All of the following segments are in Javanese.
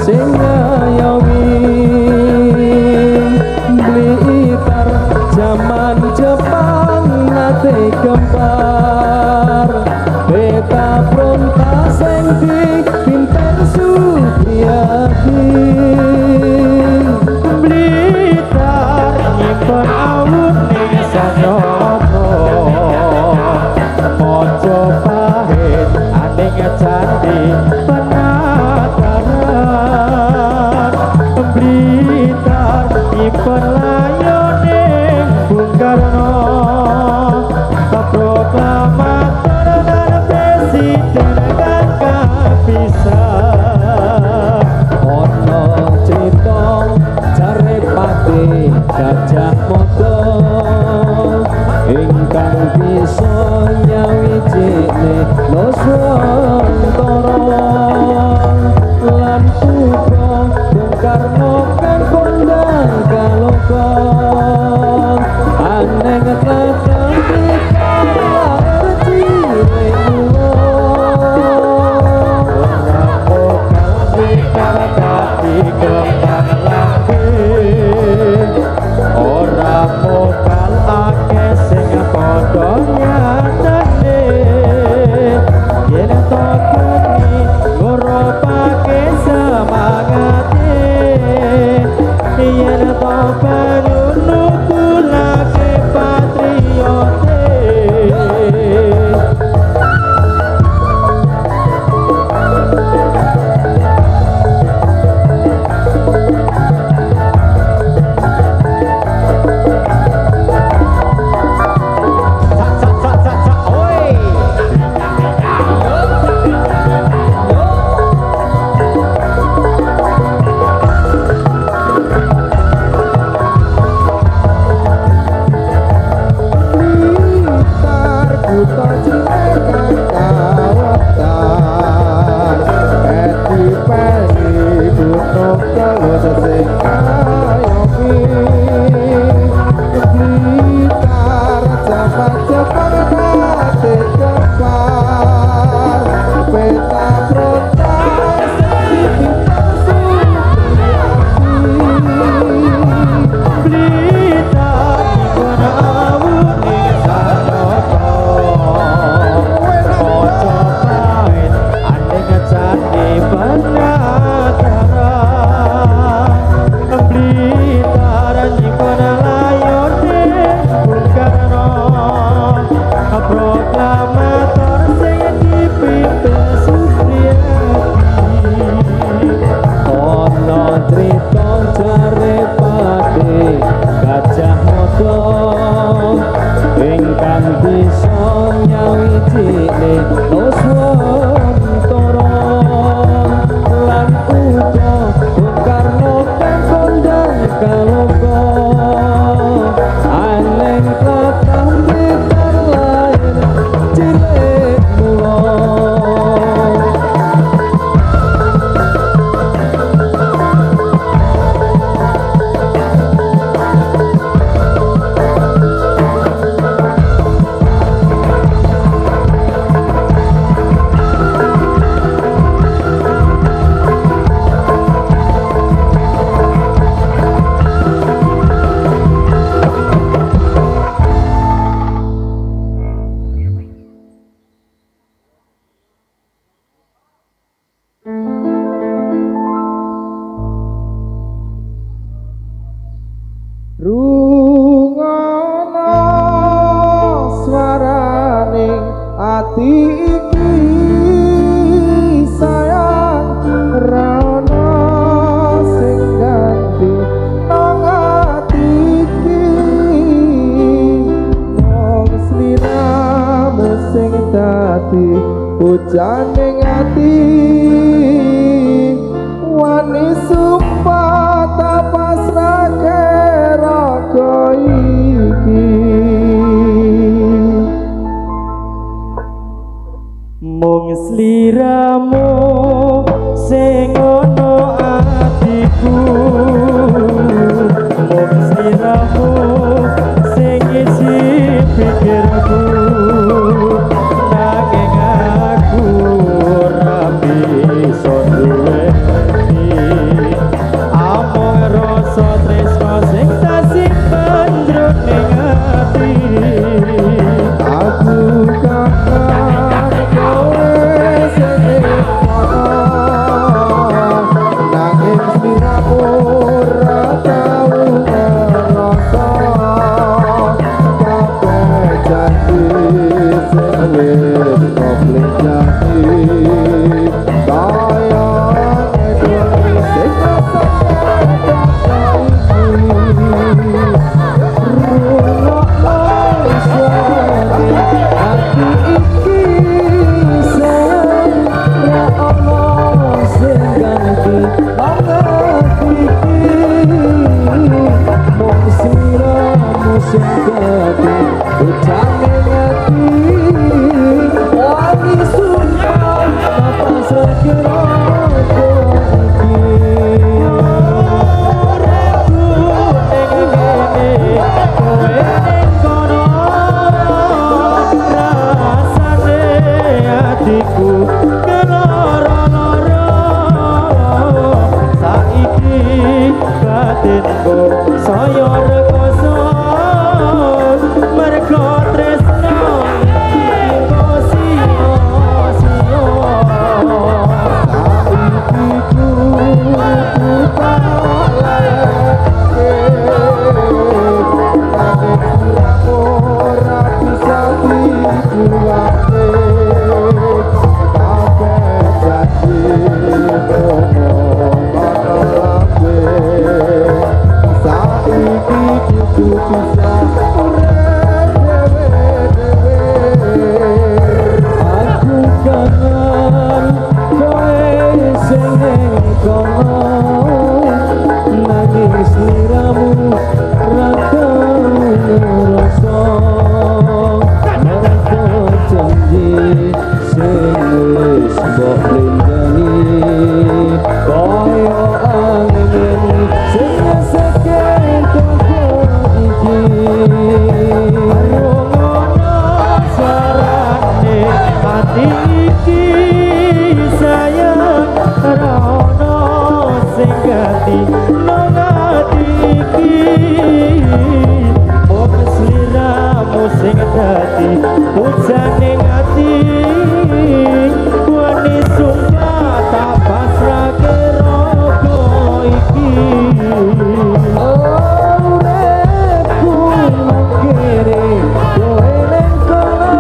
sing ngayomi Blitar zaman Jepang nate gempar beta pronta sing dipimpin Supriyadi Blitar nyimpen awut ning Sanoto Mojopahit aning candi penataran Blitar nyimpen layoning Bung Karno proklamator dan presiden kan kapisah ono cerita Jarepati Gajah Mada ingkang bisa nyawijine Nuswantara lan putra Bung Karno kang kondang kaloka aneng kadang dikawal cilik mulo ora pokal dikarati kembang langit ora pokal akeh sing padha nyatane yen to kene ngropake semangate yen to perlu kulake patriote Pujaning ati wani sumpah tapasrake raga iki mung sliramu sing ana atiku mung sliramu sing isi pikirku nanging aku ora bisa duweni batinku saya rekoso mergo tresno iku sia-sia saiki ku paleke nanging siramu ora bisa dijuwake kabeh janji saiki kudu bisa urip dhewe-dhewe aku kangen kowe sing ning kono nanging sliramu ra ngrasa mergo janji sing wis mbok lindani kaya angin sing ngeseke toko iki ngono sarane ati iki sayang ra ono sing ganti nang ati iki mung sliramu sing dadi pujane ati wani sumpah tak pasrahke raga iki uripku mangkere kowe ning kono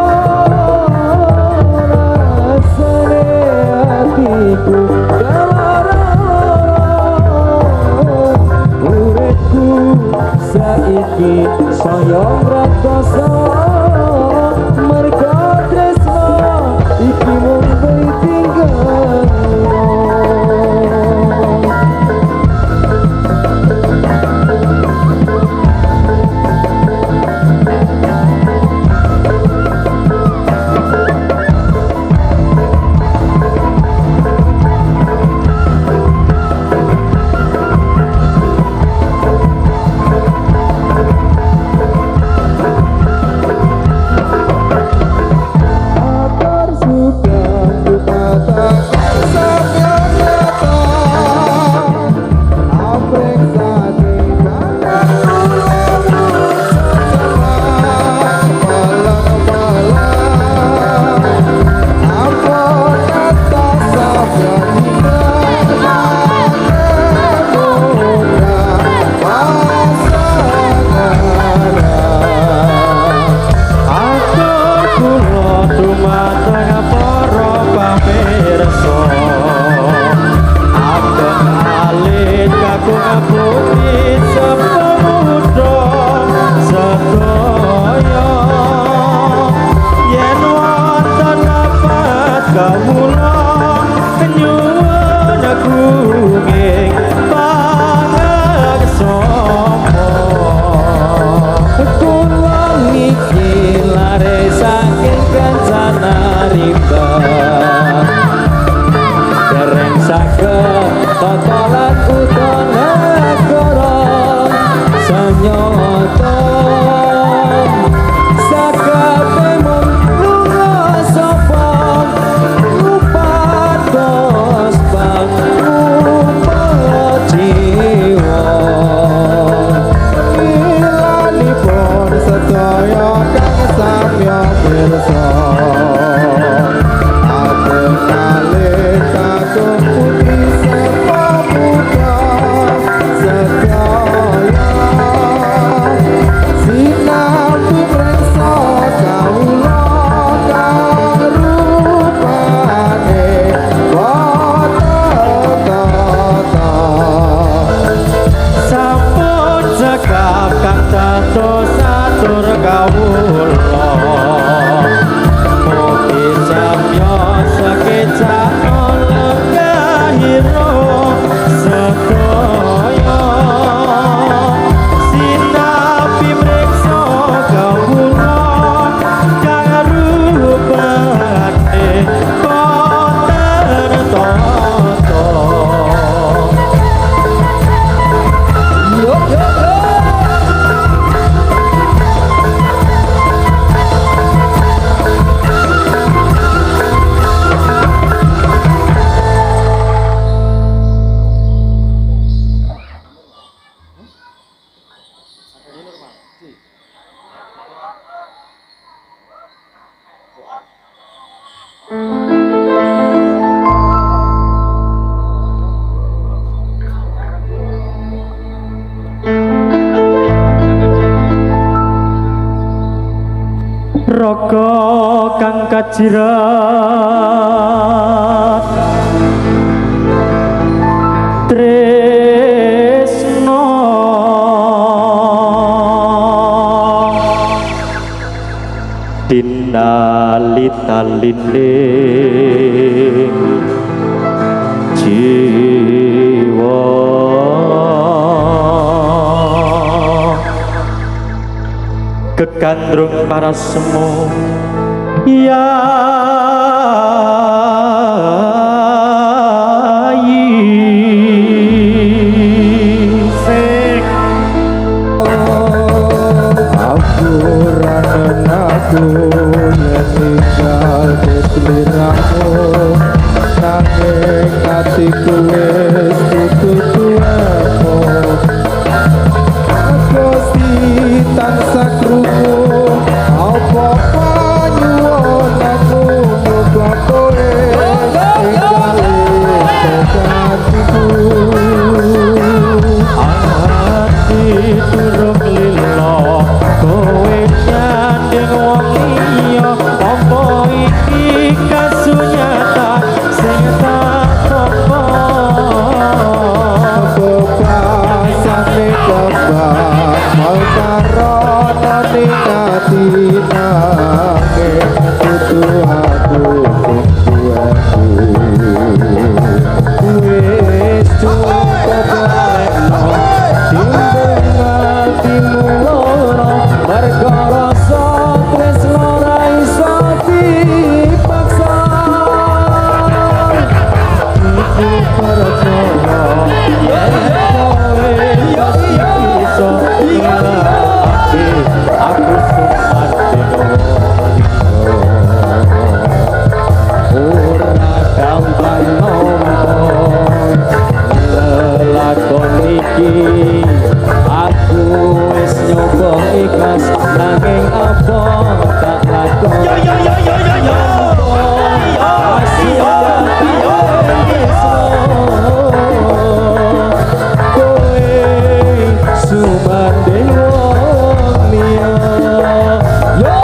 rasane atiku uripku saiki saya ngrakoso mergo tresno iki mung ditinggal atar sudah kumatakan sampai nyata aprek sadi kangen malam-malam ampun kata sampai atur kula dumateng para pamirsa abet alit kakung bumi sepemudha sedaya yen wonten apa kawula nyuwun agunging pangaksama kula niki lare saking kancana rimba dereng saged totolan utana negara sanyata sakabe mung lunga sapa lupados bang jiwa ilanipun sedaya kang samya pirsa atur kalih kakung putih sepamuda sedaya sinapi presa kawula kang rupane boten tata sampun cekap kang dados atur kawula mugi samya sekecap lenggahira sedaya sinapi mreksa kawula kang rupane boten tata. neraka kang kajirat tresno dinali-talinding jiwa kekandrung para semu Aku meninggal di seliramu nanging hatiku wis tutup tuamu Gusti tansah krungu apa panyuwunanmu muga kowe ningali hatiku ati durung lilo kowe nyanding wong liya apa iki kasunyatan sing tak apa bebasane kebak mau karana ning ati nanging kudu aku wis cukup lekno timbang atimu loro mergo rasa tresno ra iso dipaksa iki percaya yen kowe iso ngelake aku ora gampang ngomong lelakon iki aku wis nyoba ikhlas nanging apa tak lakon kowe sumanding wong liya yo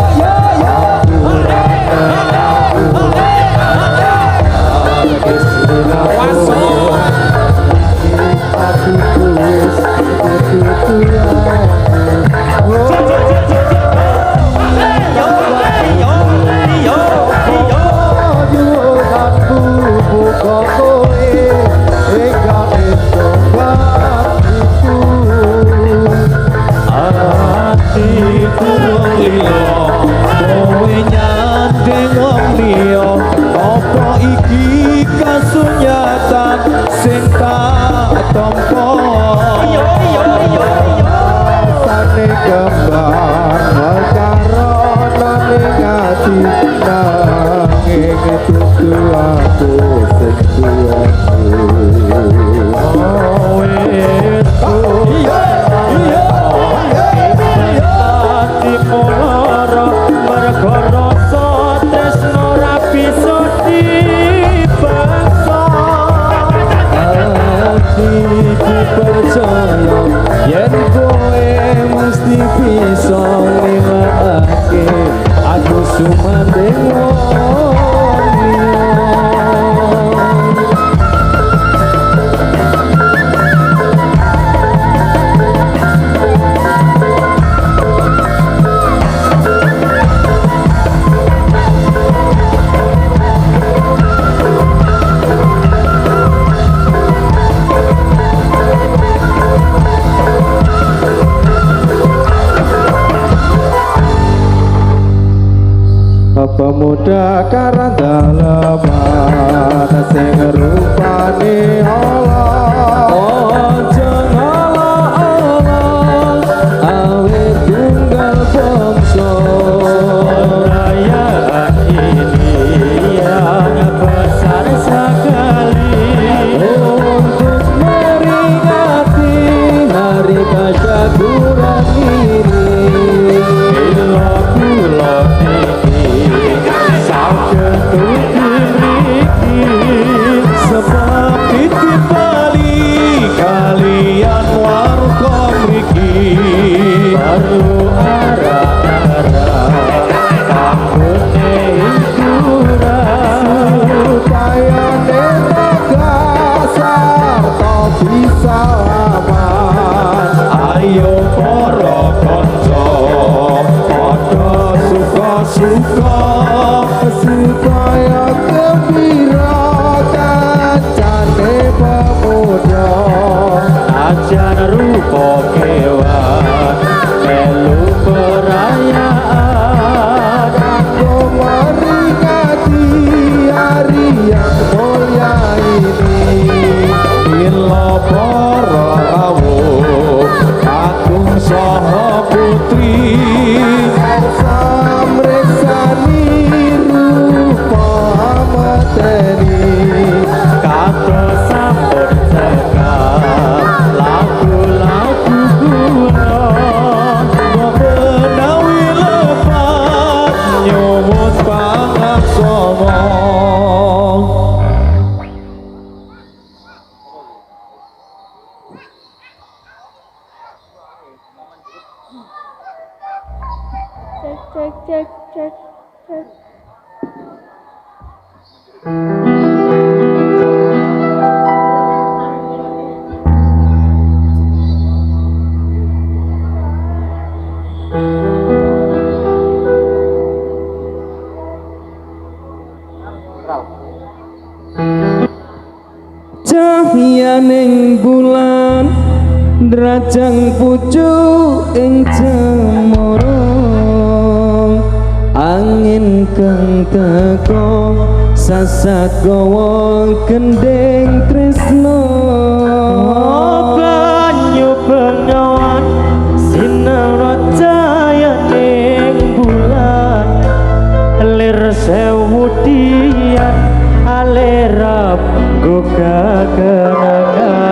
kasunyatan sing tak tampa sane kembang karana ning ati nanging kudu aku sing percaya yen kowe mesti bisa ngliwatake aku sumanding wong liya pemuda karandalaman sing rupane Allah ojo ngolok-olok awit tunggal bangsa perayaan ini yang besar sekali untuk meringati hari tasyakuran ini bila kula sebab titip bali kalian warga mriki baru arah-arah para kanca padha suka-suka supaya gembira kancane pemuda ajan rupa kewan melu perayaan kanggo meringati hari yang mulia ini ila para rawuh agung saha putri samresani rupa mateni kados sampun cekap lagu-lagu kuno menawi lepas nyuwun pangaksama Cek. cahyaning bulan drajang pucuk ing cemara angin kang teko sasagawa gendeng tresno banyu bengawan sinar cahayaning bulan lir sewu dian alerap goga kenangan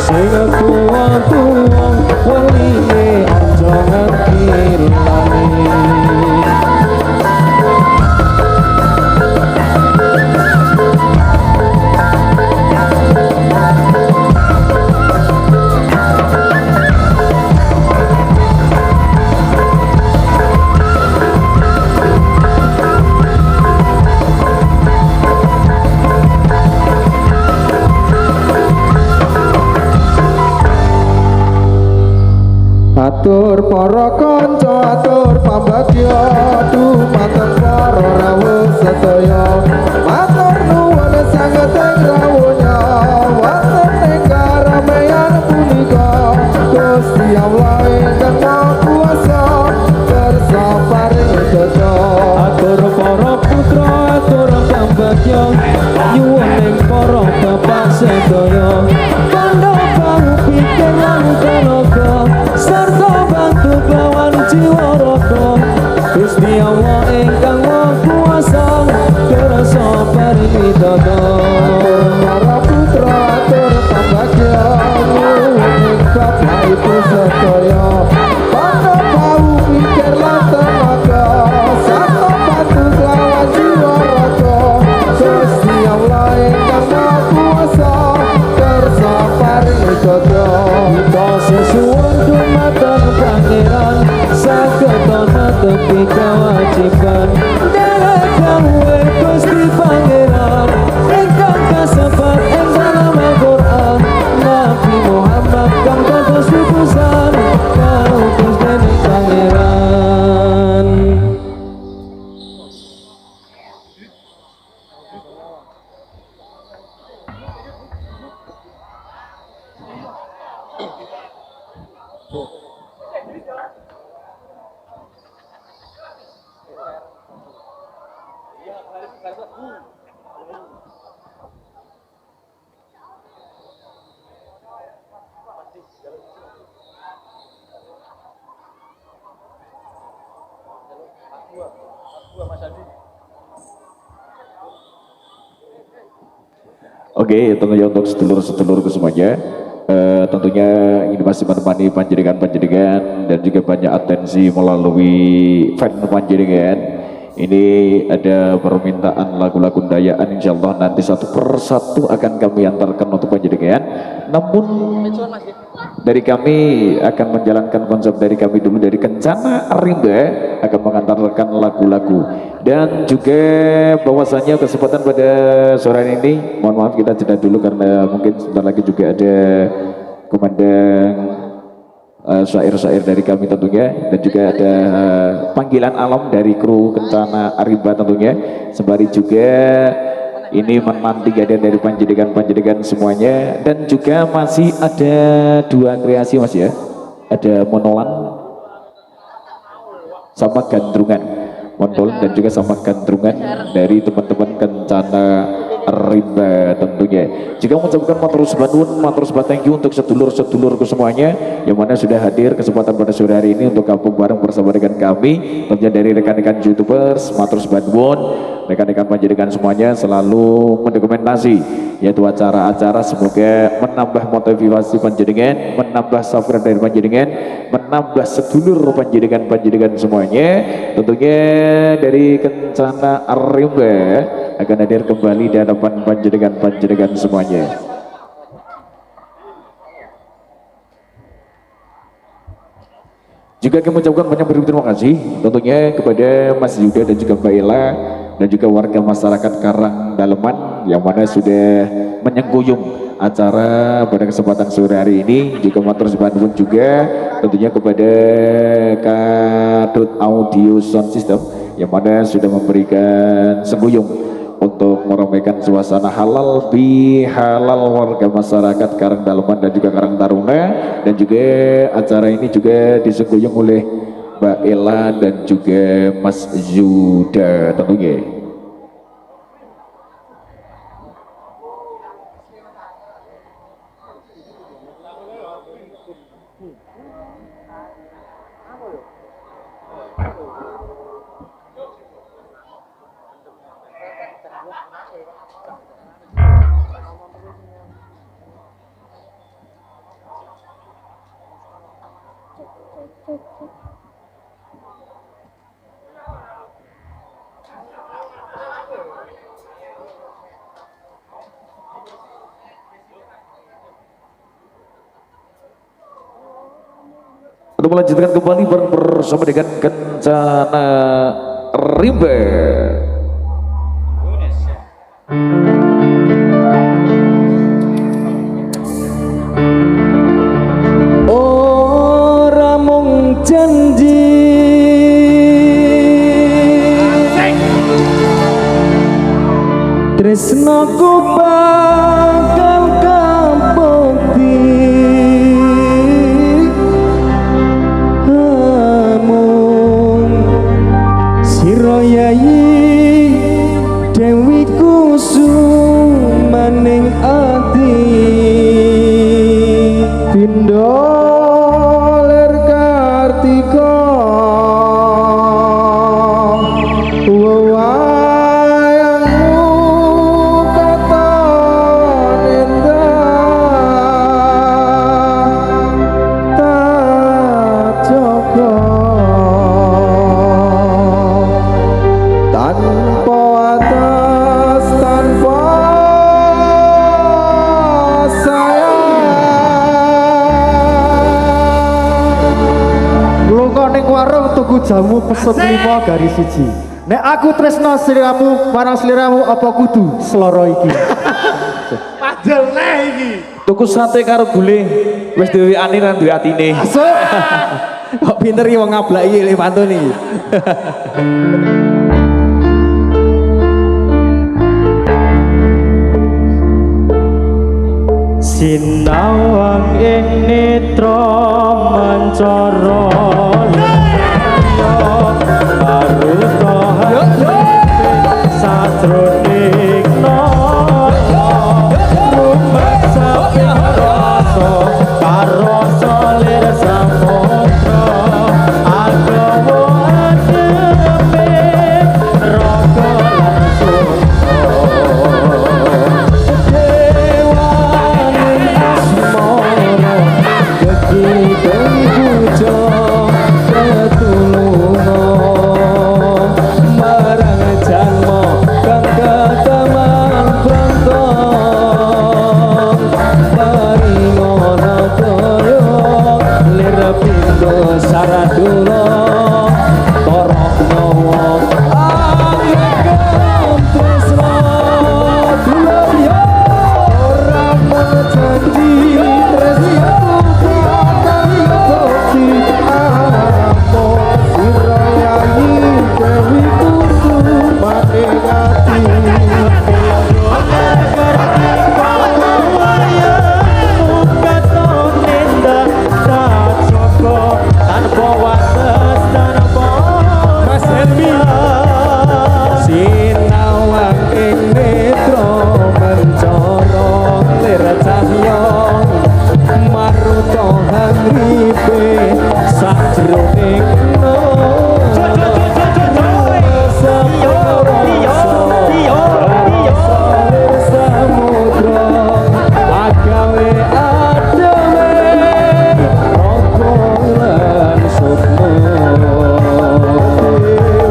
Sing aku wong weline Atur para kanca atur pambagya dumateng para rawuh sedaya matur nuwun sanget ing rawuhnya wonten ing karamaian punika Gusti Allah ingkang Maha Kuwasa kersa paring dosa Atur para putra atur pambagya nyuwun ing para bapak sedaya kandha bahu pikir lan tenaga sarta bantu lawan jiwa raga Gusti Allah ingkang Maha Kuwasa kersa paring dosa para putra atur pambagya nyuwun ing bapak ibu sedaya pada bau pikir lan tenaga sarta bantu lawan jiwa raga Gusti Allah ingkang Maha Kuwasa kersa paring dosa kita sesuwun dumateng pangeran saged ana tepi kewajiban derek dawuhe Gusti Pangeran ingkang kasebat ing dalam Al-Qur'an Nabi Muhammad kang dados utusan kautus dening pangeran. Oke, tentunya untuk sedulur-sedulurku semuanya, tentunya ini masih menemani panjenengan dan juga banyak atensi melalui fan panjenengan. Ini ada permintaan lagu-lagu dayaan, insya Allah nanti satu persatu akan kami antarkan untuk panjenengan. Namun dari kami akan menjalankan konsep dari kami dulu dari Kencana Rimba akan mengantarkan lagu-lagu dan juga bahwasanya kesempatan pada sore ini mohon maaf kita jeda dulu karena mungkin sebentar lagi juga ada kumandang syair-syair dari kami tentunya dan juga ada panggilan alam dari kru Kencana Rimba tentunya sembari juga ini menanti ada dari panjenengan semuanya dan juga masih ada dua kreasi mas ya, ada monolan sama gandrungan, monolan dan juga sama gandrungan dari teman-teman Kencana Rimba tentunya. Juga mengucapkan matur nuwun, matur thank you untuk sedulur-sedulurku semuanya yang mana sudah hadir kesempatan pada sore hari ini untuk gabung bareng bersama dengan kami. Tentunya dari rekan-rekan YouTubers, matur nuwun, rekan-rekan panjenengan semuanya selalu mendokumentasi yaitu acara-acara semoga menambah motivasi panjenengan, menambah sabar dari panjenengan, menambah sedulur panjenengan semuanya. Tentunya dari Kencana Rimba akan hadir kembali di hadapan panjenengan semuanya. Juga kami ucapkan banyak terima kasih tentunya kepada Mas Yuda dan juga Mbak Ella dan juga warga masyarakat Karang Daleman yang mana sudah menyengkuyung acara pada kesempatan sore hari ini. Juga matur nuwun juga tentunya kepada Kadut Audio Sound System yang mana sudah memberikan sengguyung untuk meramaikan suasana halal bihalal warga masyarakat Karang Daleman dan juga Karang Taruna dan juga acara ini juga disengguyung oleh Mbak Ella dan juga Mas Yuda tentunya. Untuk melanjutkan kembali bersama dengan Kencana Rimba. Ora janji tresnaku bakal kabukti amun sira yayi Dewi kusumaning ati Pindha lir Kartika wewayangmu katon endah tak jaga tanpa atas tanpa ning warung tuku jamu pesen 5 garis 1. Nek aku tresno sliramu marang sliramu apa kudu sloro iki? Padahal neh iki. Tuku sate karo gule wis dhewe ani lan duwe atine. Masuk. kok pinter iki wong ngablaki le pantun iki sinawang ing netra mancara maruta satroning rumah saping rasa karo solir samudra agawa adepe raga lan dewaning asmara gegiten puja tetulunga marang janma kang kataman prontong paringana kaya lir pindha saradula toroknawa anggegem tresna dulaya ora menjanji tresnaku bakal bukti amo sira yayi dewi kusumane ati sinawang ing netra mencara lir cahya maruta hangripe sajroning samudra agawe adewe raga lan sukma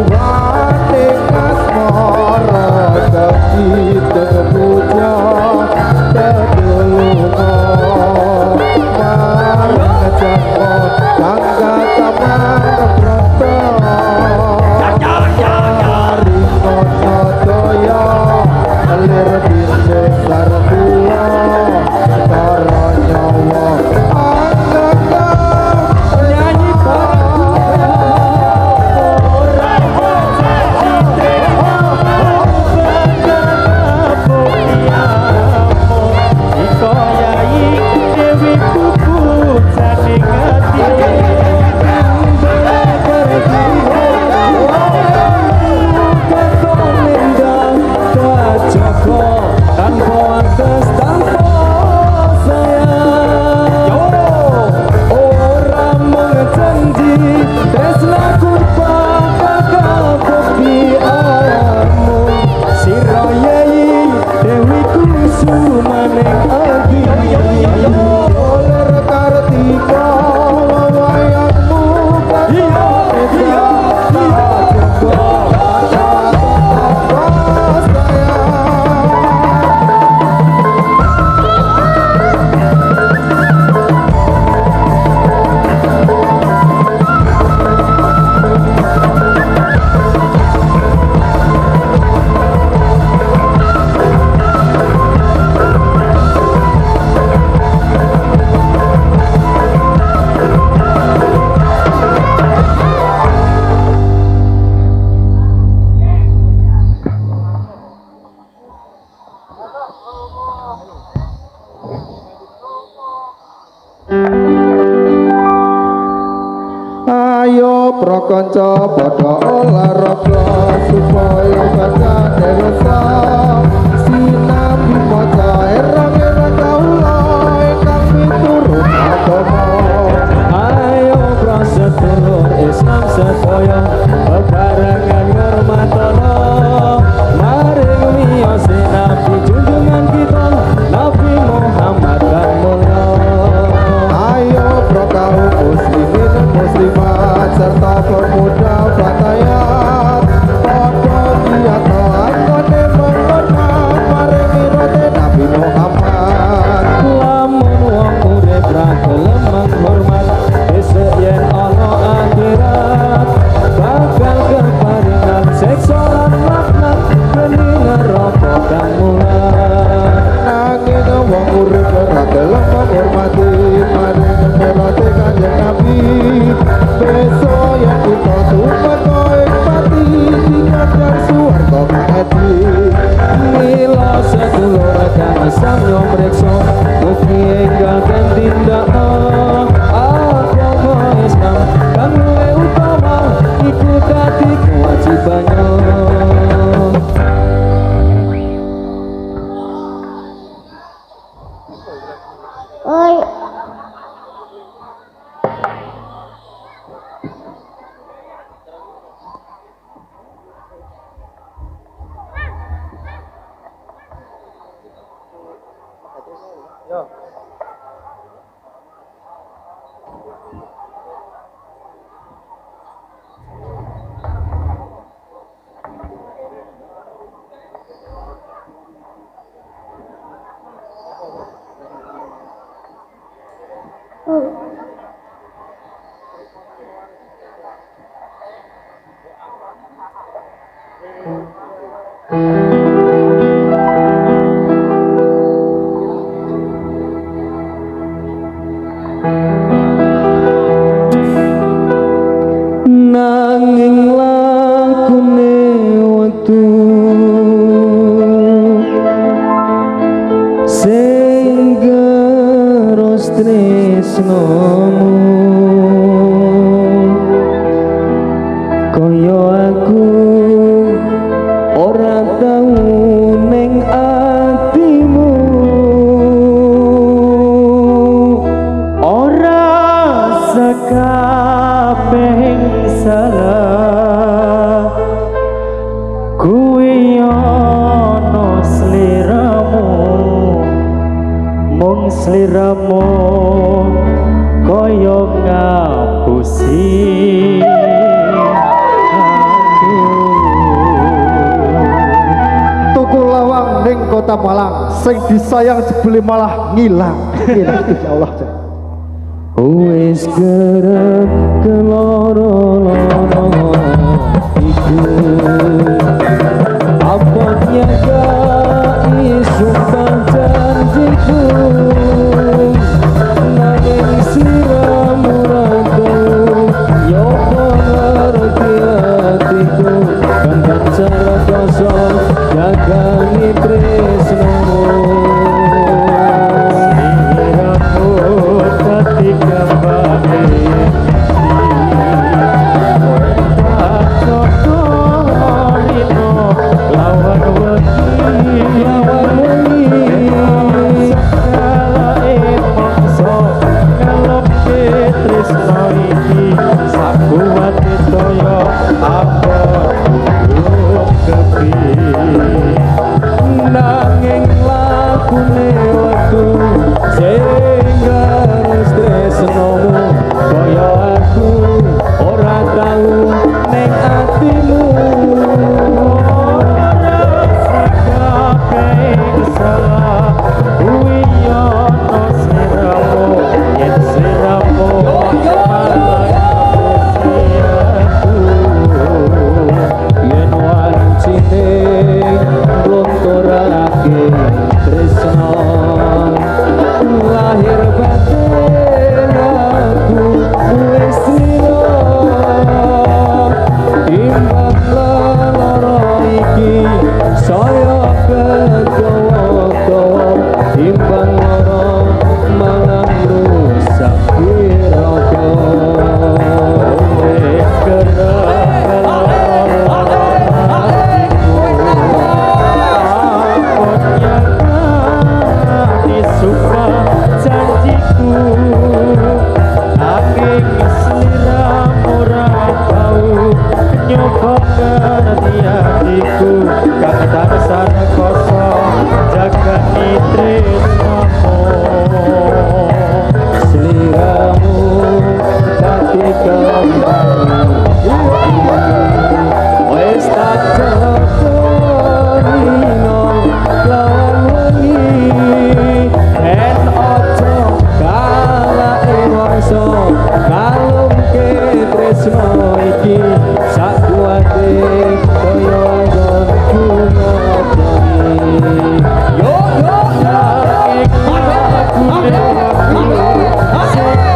dewaning asmara gegiten puja tetulunga marang janma kang kataman prata ringana daya lir bise sarkula karo nyawa anggegem nyanyi tanpa atas tanpa sayang ora menjanji tresnaku bakal bukti amun sira yayi dewi kusumaning ati lir Kartika wewayangmu Ayo prakanca padha olahraga supaya badan dewasa sinabi maca erang-erang kaula ingkang miturut agama. Ayo prasedulur Islam sedaya bebarengan ngurmatono maring miyose Nabi junjungan kita Nabi Muhammad kan mulya. Ayo pro kaum muslimin dan muslimat serta pemuda batayat padha nyata anggone menghormat maring mirate Nabi Muhammad. Lamun wong urip ra gelem menghormat besok yen ana akhirat bakal keparingan siksa lan laknat geni neraka kang mulat. Nanging wong urip ora gelem menghormati maring mirate Kanjeng Nabi besok yen kita tumeka ing pati dikadar swarga kaedi. Mila sedulur kang Islam yo mreksa mugi enggalken tindak agama Islam kang luwih utama iku dadi kewajibannya. Oi. Nanging lakune wektu sing geros tresnamu kaya aku ora tau ning atimu ora sakabeh salah kuwi ana sliramu mung sliramu kaya ngapusi aku. Tuku lawang ning kota Malang sing disayang jebule malah ngilang. Insyaallah. Wis kerep keloro-loro iku apa nyagai sumpah janjiku nanging siramu ragau yo ngerti hatiku kan cara kosong jaga tresnamu ketika balik kembali. Wis tak terino lawan wengi en ojo kalah emoso kalungke tresno iki sak kuwate koyo anggon bunga bengi. Yo yo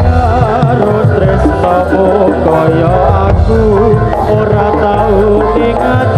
karo tresno kaya aku ora tau ingat